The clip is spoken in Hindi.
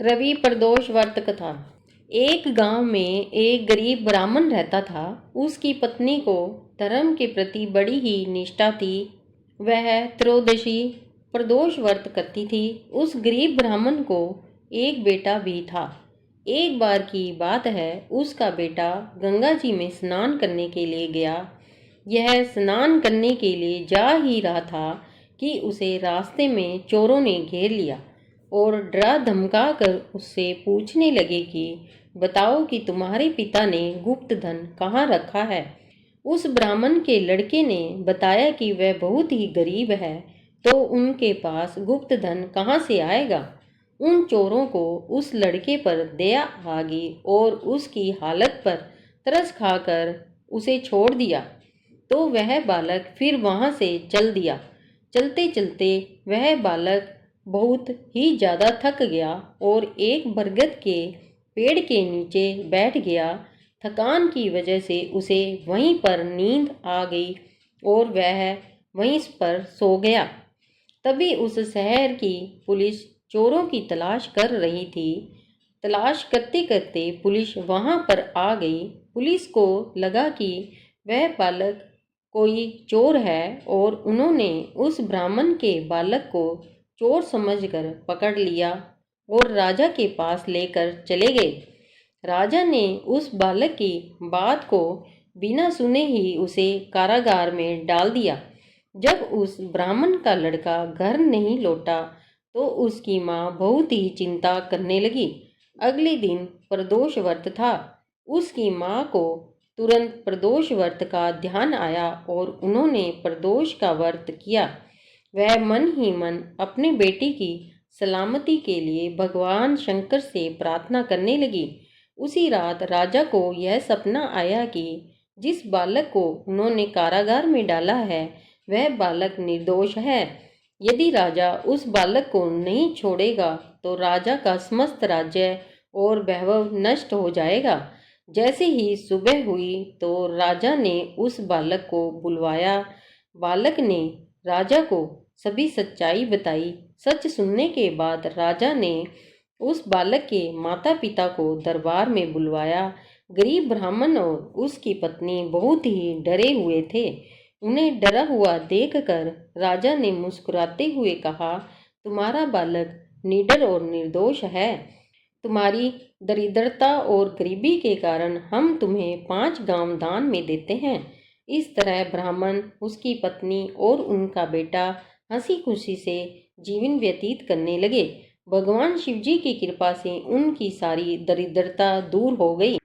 रवि प्रदोष व्रत कथा। एक गांव में एक गरीब ब्राह्मण रहता था। उसकी पत्नी को धर्म के प्रति बड़ी ही निष्ठा थी। वह त्रयोदशी प्रदोष व्रत करती थी। उस गरीब ब्राह्मण को एक बेटा भी था। एक बार की बात है, उसका बेटा गंगा जी में स्नान करने के लिए गया। यह स्नान करने के लिए जा ही रहा था कि उसे रास्ते में चोरों ने घेर लिया और डरा धमका कर उससे पूछने लगे कि बताओ कि तुम्हारे पिता ने गुप्त धन कहाँ रखा है। उस ब्राह्मण के लड़के ने बताया कि वह बहुत ही गरीब है, तो उनके पास गुप्त धन कहाँ से आएगा। उन चोरों को उस लड़के पर दया आ गई और उसकी हालत पर तरस खाकर उसे छोड़ दिया। तो वह बालक फिर वहां से चल दिया। चलते चलते वह बालक बहुत ही ज़्यादा थक गया और एक बरगद के पेड़ के नीचे बैठ गया। थकान की वजह से उसे वहीं पर नींद आ गई और वह वहीं पर सो गया। तभी उस शहर की पुलिस चोरों की तलाश कर रही थी। तलाश करते करते पुलिस वहां पर आ गई। पुलिस को लगा कि वह बालक कोई चोर है और उन्होंने उस ब्राह्मण के बालक को चोर समझकर पकड़ लिया और राजा के पास लेकर चले गए। राजा ने उस बालक की बात को बिना सुने ही उसे कारागार में डाल दिया। जब उस ब्राह्मण का लड़का घर नहीं लौटा तो उसकी माँ बहुत ही चिंता करने लगी। अगले दिन प्रदोष व्रत था। उसकी माँ को तुरंत प्रदोष व्रत का ध्यान आया और उन्होंने प्रदोष का व्रत किया। वह मन ही मन अपने बेटी की सलामती के लिए भगवान शंकर से प्रार्थना करने लगी। उसी रात राजा को यह सपना आया कि जिस बालक को उन्होंने कारागार में डाला है वह बालक निर्दोष है। यदि राजा उस बालक को नहीं छोड़ेगा तो राजा का समस्त राज्य और वैभव नष्ट हो जाएगा। जैसे ही सुबह हुई तो राजा ने उस बालक को बुलवाया। बालक ने राजा को सभी सच्चाई बताई। सच सुनने के बाद राजा ने उस बालक के माता पिता को दरबार में बुलवाया। गरीब ब्राह्मण और उसकी पत्नी बहुत ही डरे हुए थे। उन्हें डरा हुआ देखकर राजा ने मुस्कुराते हुए कहा, तुम्हारा बालक निडर और निर्दोष है। तुम्हारी दरिद्रता और गरीबी के कारण हम तुम्हें 5 गांव दान में देते हैं। इस तरह ब्राह्मण, उसकी पत्नी और उनका बेटा हंसी खुशी से जीवन व्यतीत करने लगे। भगवान शिव जी की कृपा से उनकी सारी दरिद्रता दूर हो गई।